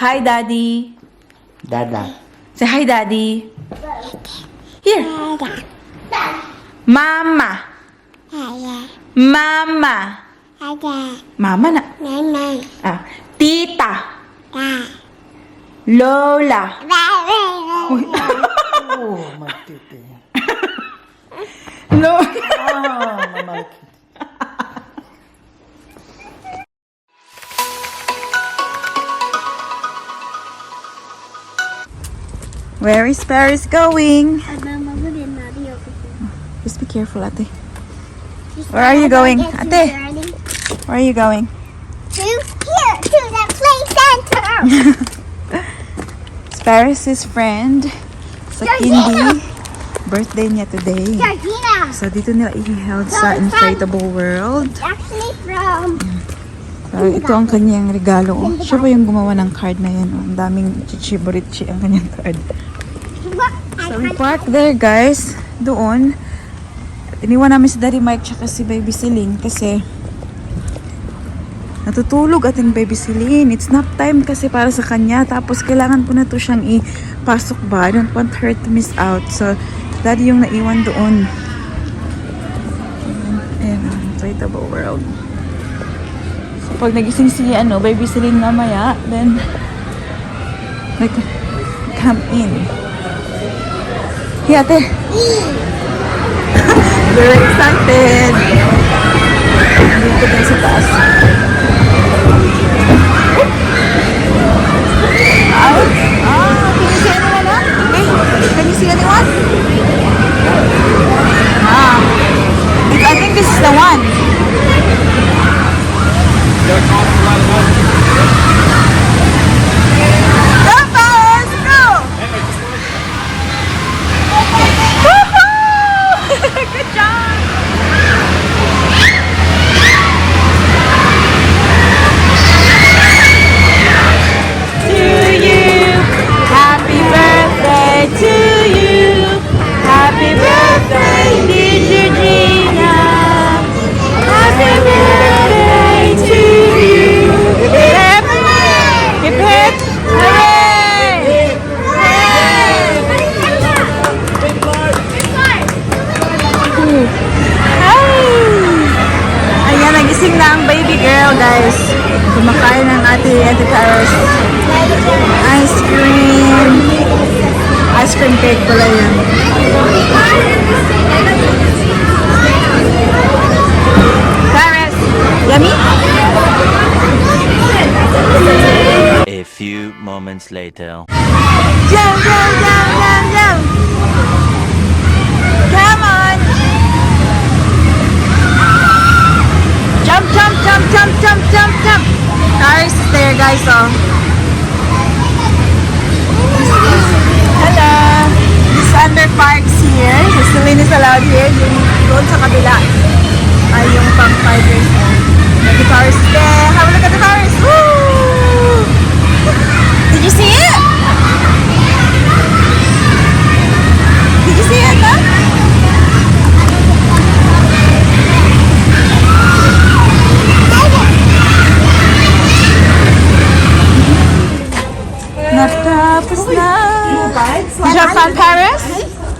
Hi, Daddy. Dada. Say hi, Daddy. Here. Mama. Mama. Mama na. Ah, Tita. Lola. Oh, matiti. Lola. Ah, mamalaki. Where is Paris going? Just be careful, Ate. Where are you going, Ate? Where are you going? To here, to the play center. It's Paris' friend sa Kindi. Birthday niya today. Georgina. So dito nila i-held sa Inflatable World. Actually from So ito ang kanyang regalo. Oh, siya ba yung gumawa ng card na yan? Oh, ang daming chichiborichi ang kanyang card. So we park there, guys. Doon. Iniwan namin si Daddy Mike tsaka si Baby Celine kasi natutulog ating Baby Celine. It's nap time kasi para sa kanya. Tapos kailangan ko na to siyang ipasok ba. I don't want her to miss out. So Daddy yung naiwan doon. Ayan, Inflatable World. So pag nagising si Baby Celine mamaya, then like come in. Hey, Ate. Very excited. Dito tayo sa taas. Can you see anyone? Okay. Can you see anyone? I think this is the one. Go, Paris! Go! Good job! To you, happy birthday to you. Happy birthday, dear Georgina. Happy birthday to you. Hip hip, hip hip, hooray! Ayan, nagising na ang baby girl, guys. Kumakain ng Ate Paris. Ice cream. Ice cream cake pala yan. Paris, yummy? A few moments later. Jump, jump, jump, jump, jump. Come on. Jump, jump, jump, jump, jump, jump, jump. Paris is there, guys, oh. Hello. This under parks here. The Celine is allowed here. Yung doon sa kabila ay yung pang 5 years old. Ate Paris is there. Have a look at the Paris. Woo! Did you see it? Did you see it, huh? Natapos na. Did you have fun, Paris?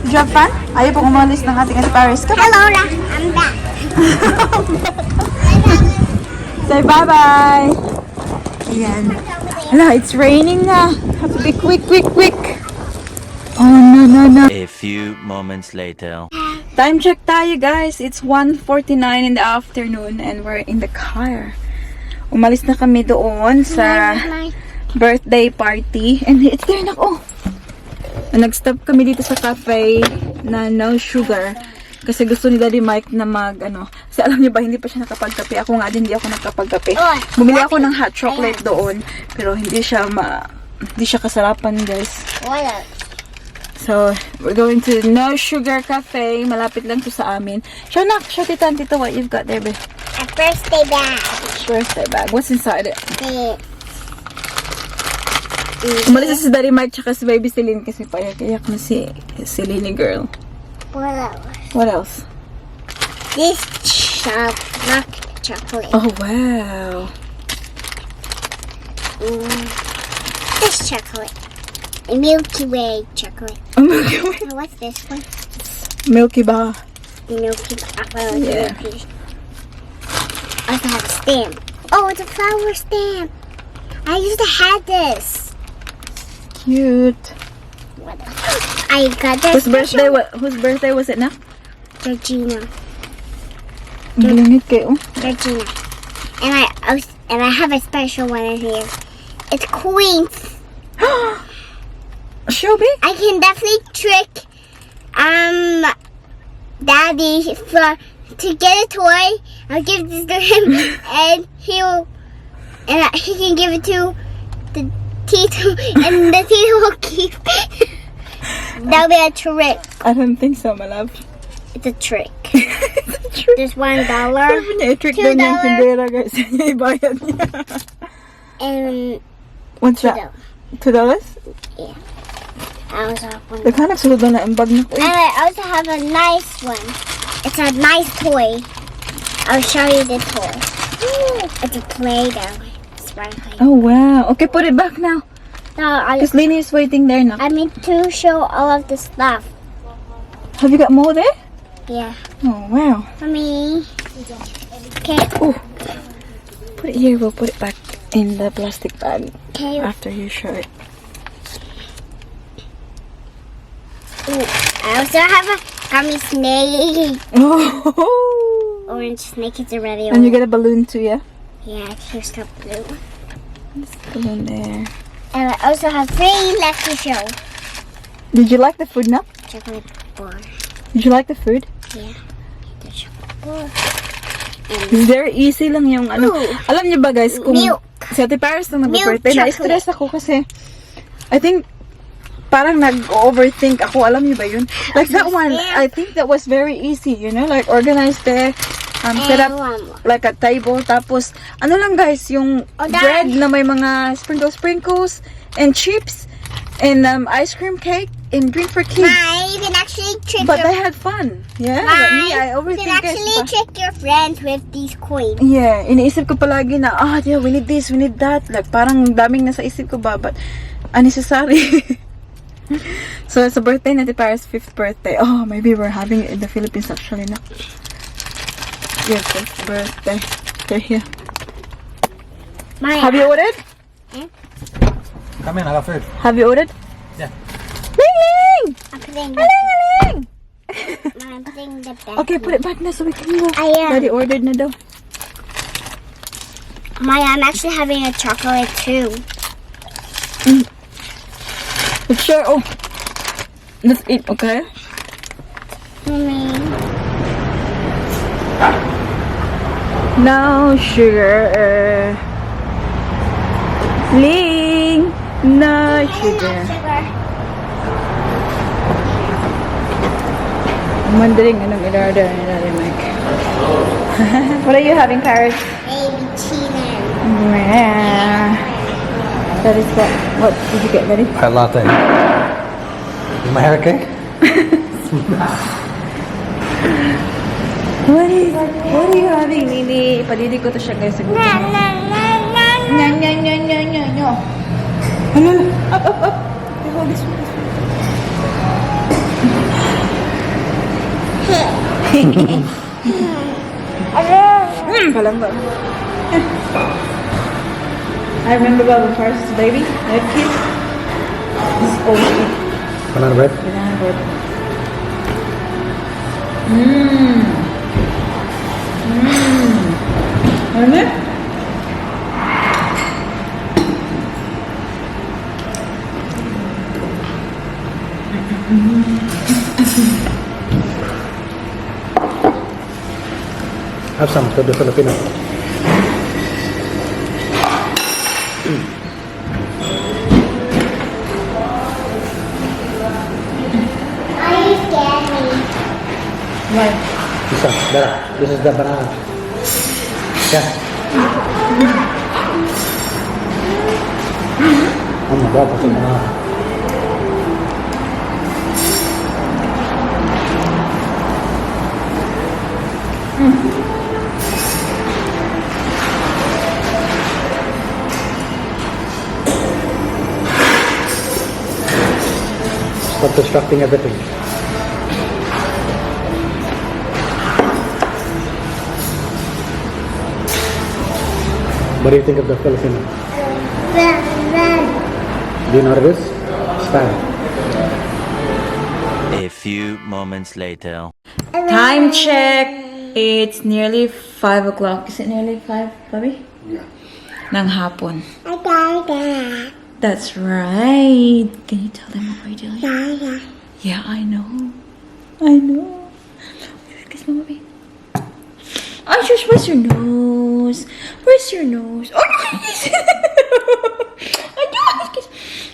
Did you have fun? Ayaw pong umalis ng ating Ate Paris. Come on. Hello, I'm back. Say bye-bye. Ayan. Hala, it's raining na. Have to be quick, quick, quick. Oh, no, no, no. A few moments later. Time check tayo, guys. It's 1:49 in the afternoon and we're in the car. Umalis na kami doon sa birthday party. And it's there na, oh. Nag-stop kami dito sa cafe na no sugar. Kasi gusto ni Daddy Mike na kasi alam niyo ba, hindi pa siya nakapagkape. Ako nga din, hindi ako nakapagkape. Bumili ako ng hot chocolate doon. Pero hindi siya kasarapan, guys. So, we're going to No Sugar Cafe. Malapit lang to sa amin. Show Tito, what you've got there, babe. A birthday bag. Birthday bag. What's inside it? Umalis na si Daddy Mike tsaka si Baby Celine kasi payak-iyak na si Celine girl. What else? This not chocolate. Oh, wow. this chocolate. A Milky Way chocolate. Oh, Milky Way. Oh, what's this one? Milky Bar. Milky. Yeah. I also have a stamp. Oh, it's a flower stamp. I used to have this. Cute. I got this. Whose birthday was it now? Georgina. Malingit kayo. Georgina. And I have a special one in here. It's coins. Shelby? I can definitely trick Daddy to get a toy. I'll give this to him and he can give it to the Tito and the Tito will keep. That'll be a trick. I don't think so, my love. It's a trick. It's a trick. There's $1. Sabi niya, i-trick daw niya yung tindera, guys. Ibayad niya. And What's that? $2? yeah. I also have one. Naghanap sulod na ang bag na ko. And I also have a nice one. It's a nice toy. I'll show you the toy. It's a Play-Doh. Sparkling. Oh, wow. Okay, put it back now. No, Because Lini is waiting there now. I mean to show all of the stuff. Have you got more there? Yeah. Oh, wow. Mommy. Okay. Oh. Put it here. We'll put it back in the plastic bag Okay. after you show it. Ooh, I also have a gummy snake. Oh. Orange snake is already And you get a balloon too, yeah? Yeah, here's the blue. Balloon there. And I also have 3 left to show. Did you like the food now? Chocolate bar. Did you like the food? Yeah. The chocolate bar. It's very easy lang yung ano. Ooh. Alam niyo ba guys, kung Milk. sa Ate Paris nung Milk nag-birthday, chocolate. na-stress ako kasi I think parang nag-overthink ako. Alam niyo ba yun? Like that one, I think that was very easy, you know? Like organized there, set up one more. like a table. Tapos, ano lang guys, yung bread na may mga sprinkles and chips and ice cream cake and drink for kids. You can actually trick But your they had fun. Yeah, but me, I you overthink can actually it. trick your friends with these coins. Yeah, iniisip ko palagi na, yeah, we need this, we need that. Like, parang daming nasa isip ko ba, but unnecessary. So, it's a birthday na Paris' 5th birthday. Oh, maybe we're having it in the Philippines actually, no? Your 5th birthday. They're here. Have you ordered? Come in, I got food. Have you ordered? Yeah. Ling Ling! I'm putting Ling! I'm putting the back. Okay, put it back na so we can go. I Daddy ordered na daw. Maya, I'm actually having a chocolate too. Sure, oh. Let's eat, okay? No sugar. Ling! No sugar. I'm wondering anong in-order ni Daddy Mike. What are you having, Paris? Baby cheetah. Yeah. That is what did you get, Daddy? Hot latte. Is my hair okay? What are you having, Lily? Padidi ko to siya, guys. Siguro. Nya. Ano? Up. Okay, hold this one. Palamba. I remember when first baby, I had kids. This is old. Banana bread? Banana bread. Ano? Have some to the Filipino. You scared me. Why? This is the banana. Yeah. Oh my god, what's the banana? for constructing everything. What do you think of the Filipina? Do you know what it is? Spam. A few moments later. Time check. It's nearly 5 o'clock. Is it nearly 5, Bobby? Yeah. Ng hapon. That's right. Can you tell them what we're doing? Yeah, I know. I know. Kiss mo, Bobby. Oh, shush, where's your nose? Where's your nose? Oh, kiss! I know!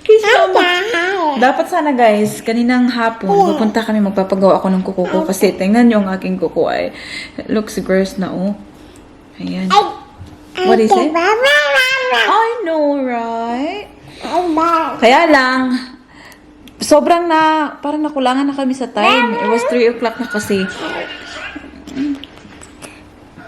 Kiss mo. Dapat sana guys, kaninang hapon, pupunta kami, magpapagawa ako ng kuko ko. Kasi tingnan nyo ang aking kuko ay, it looks gross na oh. Ayan. What is it? I know, right? Kaya lang, sobrang parang nakulangan na kami sa time. It was 3 o'clock na kasi.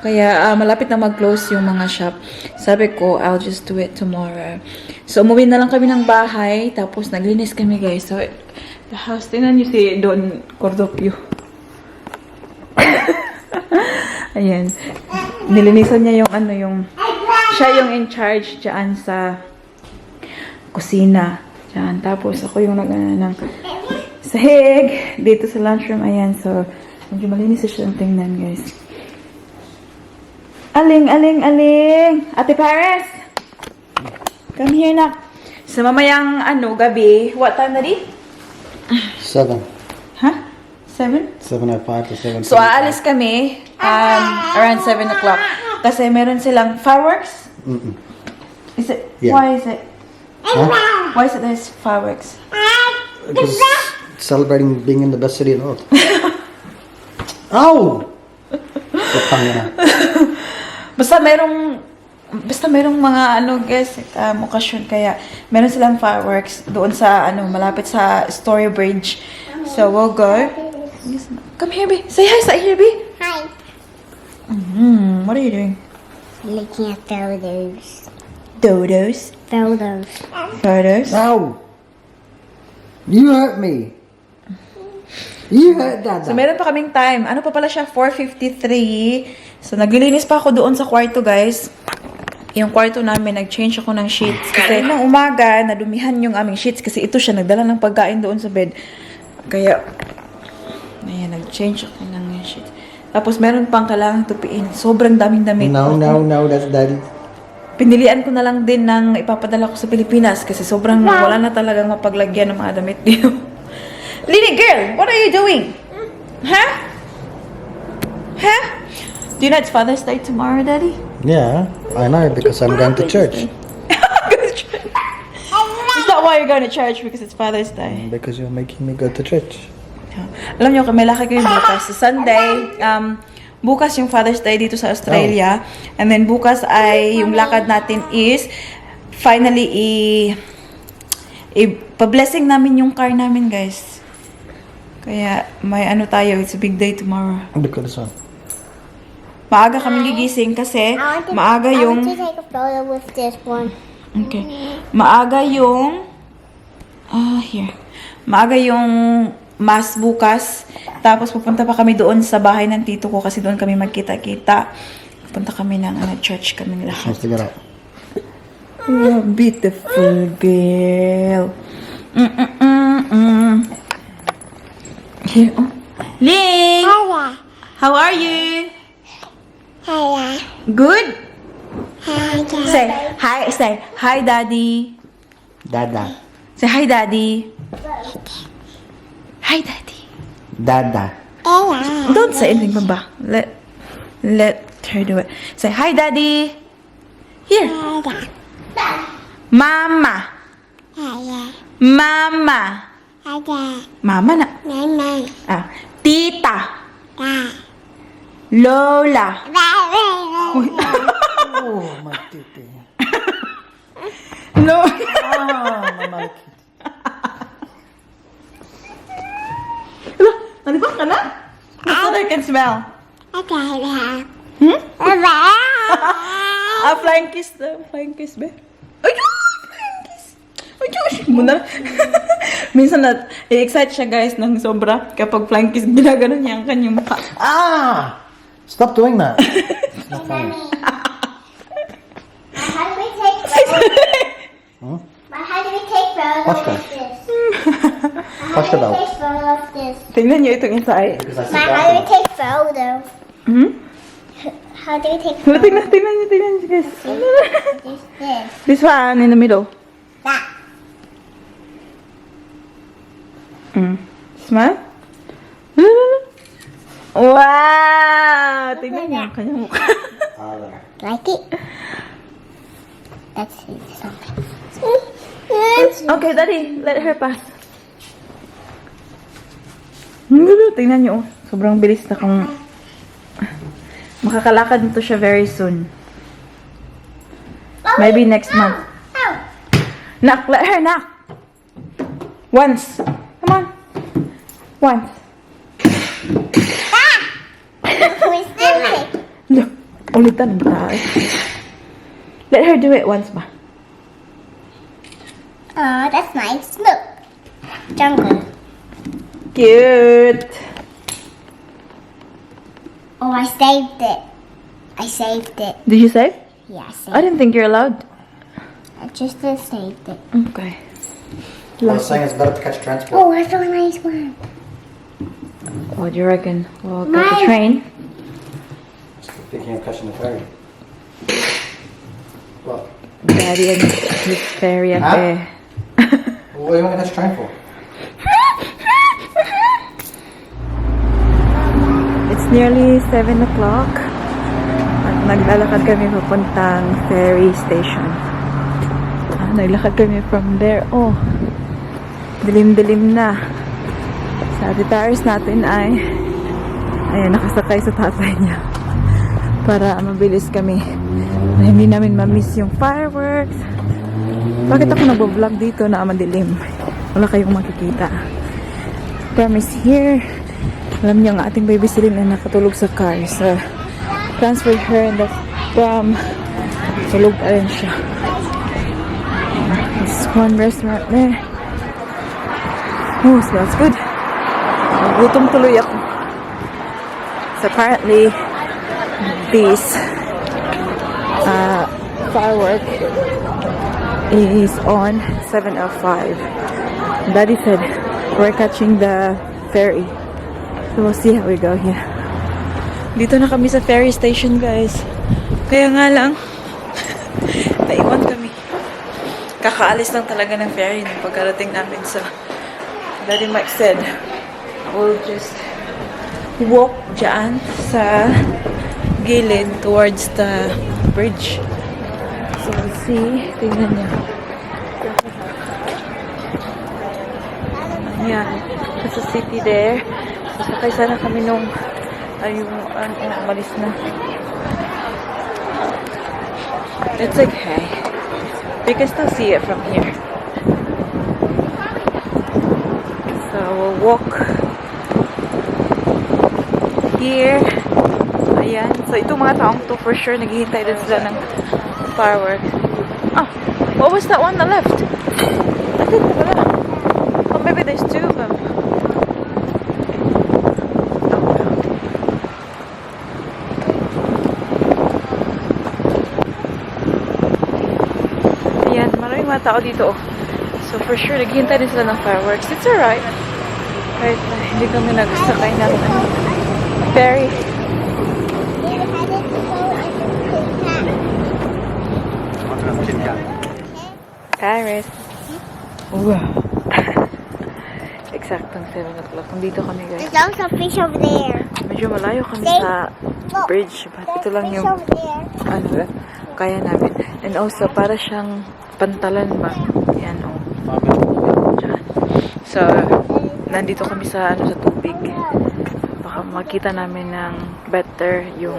Kaya malapit na mag-close yung mga shop. Sabi ko, I'll just do it tomorrow. So, umuwi na lang kami ng bahay. Tapos, naglinis kami, guys. So, the house, tingnan nyo si Don Cordopio. Ayan. Nilinisan niya yung siya yung in charge dyan sa kusina. Dyan. Tapos, ako yung ng sahig dito sa lunchroom. Ayan. So, medyo malinis siya yung tingnan, guys. Aling. Ate Paris! Come here, nak. So, mamayang, gabi. What time na di? 7. Huh? 7? 7:05 to 7. So, aalis kami around 7 o'clock. Kasi meron silang fireworks. Is it? Yeah. Why is it? Huh? Why is it there's fireworks? Because celebrating being in the best city on earth. Ow! Putang na. Basta merong mga guys, okasyon, kaya meron silang fireworks doon sa malapit sa Story Bridge. So we'll go. Come here, B. Say hi sa here, B. Hi. What are you doing? Looking at photos. Dodos. Photos. Ow! You hurt me. You hurt Dada. So meron pa kaming time. Ano pa pala siya? 4:53. So naglilinis pa ako doon sa kwarto, guys. Yung kwarto namin, nag-change ako ng sheets. Kasi nung umaga, nadumihan yung aming sheets. Kasi ito siya, nagdala ng pagkain doon sa bed. Kaya, ayan, nag-change ako ng sheets. Tapos meron pang kailangang tupiin. Sobrang daming damit. No, that's Daddy. Pinilian ko na lang din ng ipapadala ko sa Pilipinas. Kasi sobrang wala na talagang mapaglagyan ng mga damit dito. Lily girl, what are you doing? Huh? Huh? Do you know it's Father's Day tomorrow, Daddy? Yeah, I know because I'm going to church. It's not why you're going to church, because it's Father's Day. Because you're making me go to church. Alam niyo, may laki ko yung bukas. Sa Sunday, bukas yung Father's Day dito sa Australia. And then bukas ay yung lakad natin is finally pa-blessing namin yung car namin, guys. Kaya may tayo, it's a big day tomorrow. Look at this one. Maaga kami gigising kasi maaga I yung... want to take a photo with this one. Okay. Maaga yung... here. Maaga yung mass bukas. Tapos pupunta pa kami doon sa bahay ng tito ko kasi doon kami magkita-kita. Pupunta kami ng church kami lahat. Let's figure out. Oh, beautiful girl. Here, oh. Ling! Hiya. How are you? Hiya. Good? Hiya. Say hi, Daddy. Dada. Say hi, Daddy. Hi, Daddy. Dada. Hiya. Don't say anything, Baba. Let her do it. Say hi, Daddy. Here. Hiya. Mama. Hiya. Mama. Hiya. Mama na. Mama. Tita. Da. Lola. Oh, my titi. No. Mama. Nalibang ka na? That's what I can smell. Okay. Flying kiss daw. Flying kiss, be. Ayun! Flying kiss. Ayun! Muna. Minsan i-excite siya guys ng sobra. Kapag flying kiss, ginagano niya ang kanyang mukha. Ah! Stop doing that. It's not funny. How do we take photos? How do we take photos Watch of that. this? Watch the belt. Take photos of this. Tingnan niyo itong inside. Because I sit How do we down. take photos? Hmm? How do we take Tingnan, photos? tingnan niyo guys. This. This one in the middle. That. Smile. Wow! Tingnan niyo ang kanyang mukha. Ah, there. Like it? That's something. Okay, Daddy. Let her pass. Tingnan niyo. Sobrang bilis na kung makakalakad nito siya very soon. Maybe next month. Oh. Knock. Let her knock. Once. Come on. Once. We still take. Look. Ulitan ba? Let her do it once ba? Oh, that's nice. Look. Jungle. Cute. Oh, I saved it. I saved it. Did you save? Yeah, I saved I didn't think you're allowed. I just saved it. Okay. I was saying it's better to catch transport. Oh, I saw a nice one. What do you reckon? We'll get the Mine. train. Speaking of catching the ferry. What? Daddy and his fairy Huh? affair. What do you want to catch a train for? It's nearly 7 o'clock. At naglalakad kami papuntang ferry station. Naglakad kami from there. Oh, dilim-dilim na. Sa retires natin ay ayan, nakasakay sa tatay niya. Para mabilis kami. Na hindi namin ma-miss yung fireworks. Bakit ako nag-vlog dito na madilim? Wala kayong makikita. Promise here. Alam niyo ang ating baby Celine na nakatulog sa car. So, transferred her and from tulog na rin siya. There's one restaurant there. Oh, smells good. Gutom tuloy ako. So apparently, this firework is on 7:05. Daddy said we're catching the ferry. So we'll see how we go here. Dito na kami sa ferry station, guys. Kaya nga lang, naiwan kami. Kakaalis lang talaga ng ferry nung pagkarating namin sa Daddy Mike said, we'll just walk dyan sa gilid towards the bridge. So we'll see. Tingnan niya. Ayan. There's a city there. Sasakay sana kami nung umalis na. It's okay. We can still see it from here. So we'll walk here. Ayan. So itong mga taong to for sure naghihintay din sila ng firework. Oh, what was that one on the left? I think wala. Oh, maybe there's two of them. Ayan, maraming mga tao dito. So for sure naghihintay din sila ng fireworks. It's alright. Kahit na hindi kami nagsakay ng ferry. Paris. Wow. Eksaktong 7 o'clock. Nandito kami, guys. There's also fish over there. Medyo malayo kami sa bridge. But ito lang Fish yung over there. kaya namin. And also, para siyang pantalan ba? Yan, oh. Diyan. So, nandito kami sa, sa tubig. Baka makita namin ng better yung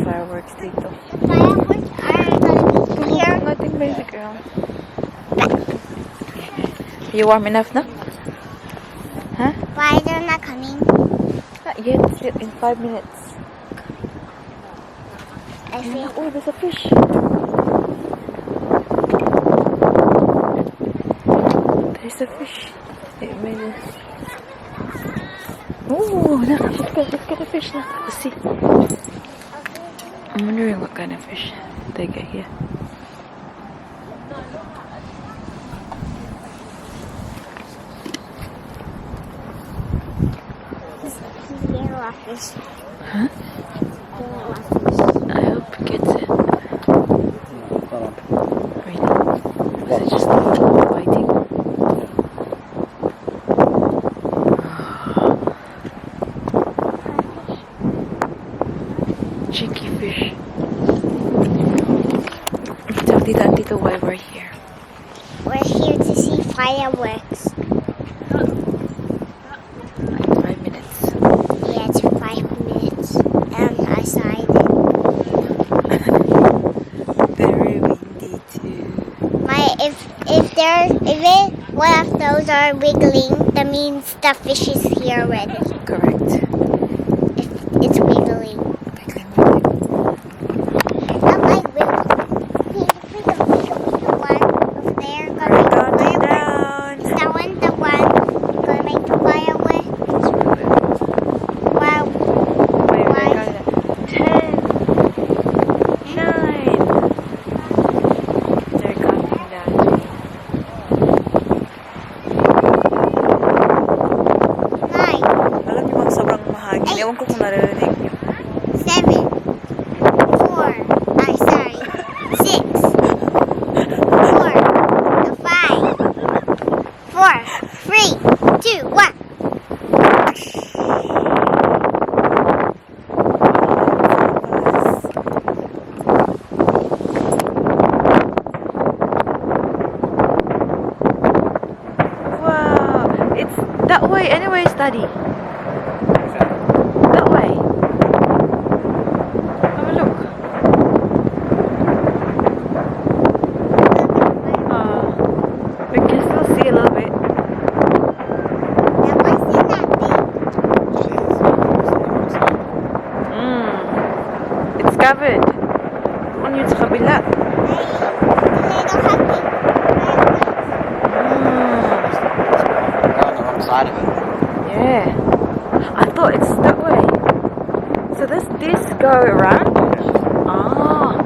fireworks dito. Fireworks are gonna be here. Nothing basic, girl. You warm enough na? Huh? Why they're not coming? Not yet. In 5 minutes. I see. Oh, there's a fish. the fish. It made it. Oh, look at the fish. Look, let's see. I'm wondering what kind of fish they get here. Yellow fish. Huh? Yellow fish. I hope it gets it. Really? Was it just biting? Cheeky fish. Tell Tita and Tito why we're here. We're here to see fireworks. Like 5 minutes. Yeah, it's 5 minutes. And I signed Very windy too. if one of those are wiggling, that means the fish is here already. Correct. If it's wiggling. Not like wiggling. Put the one over there. Gonna make the firework. Is that one the one gonna make the firework? Wow. Wait, 10, 9. They're counting down. 9, Alam niyo bang sobrang mahangin? Ewan ko kung naririnig niyo. 7, 4. Ay, sorry. 6, 4, 5, 4, 3, 2, 1. Wow, it's that way anyway, study. That way. Have a look. We can still see a little bit. Now, what's in that big? It's covered. On yun sa kabila. They don't have big. On the wrong side of it. Yeah. I thought it's that way. So does this go around? Ah.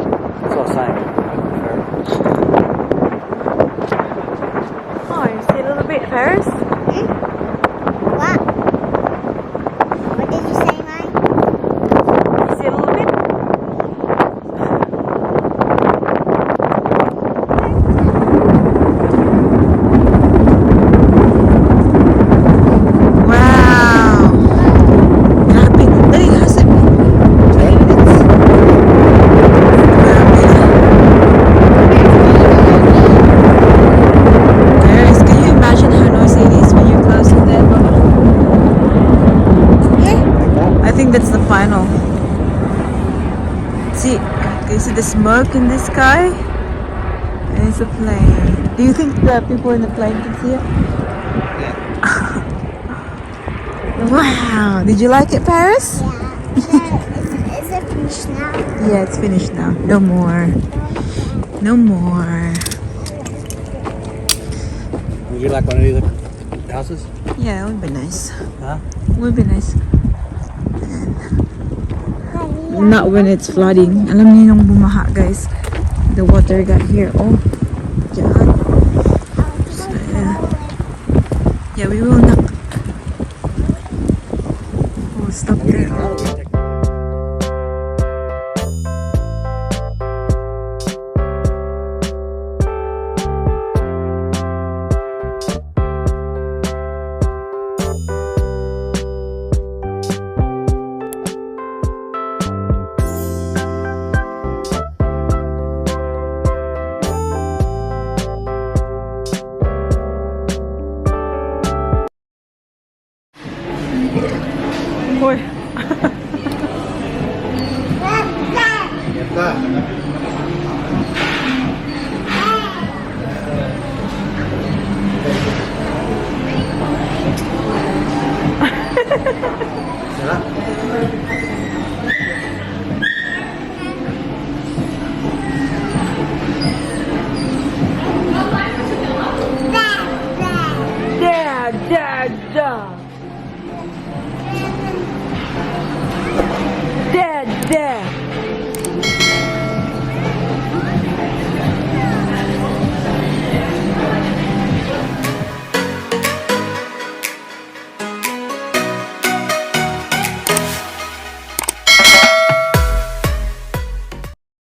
That's what I'm saying. Oh, you see a little bit, Ferris? What? What did you say, Mike? You see a little bit? Wow! Grabe. Dali, hasip. 20 minutes. Grabe. Ferris, can you imagine how noisy it is when you're close to them? I think that's the final. See, can you see the smoke in the sky? And it's a plane. Do you think the people in the plane can see it? Wow! Did you like it, Paris? Is it finished now? Yeah, it's finished now. No more. No more. Would you like one of these houses? Yeah, it would be nice. Huh? Would be nice. Not when it's flooding. Alam niyo nung bumaha, guys. The water got here. Oh, dyan. So, yeah. Yeah, we will not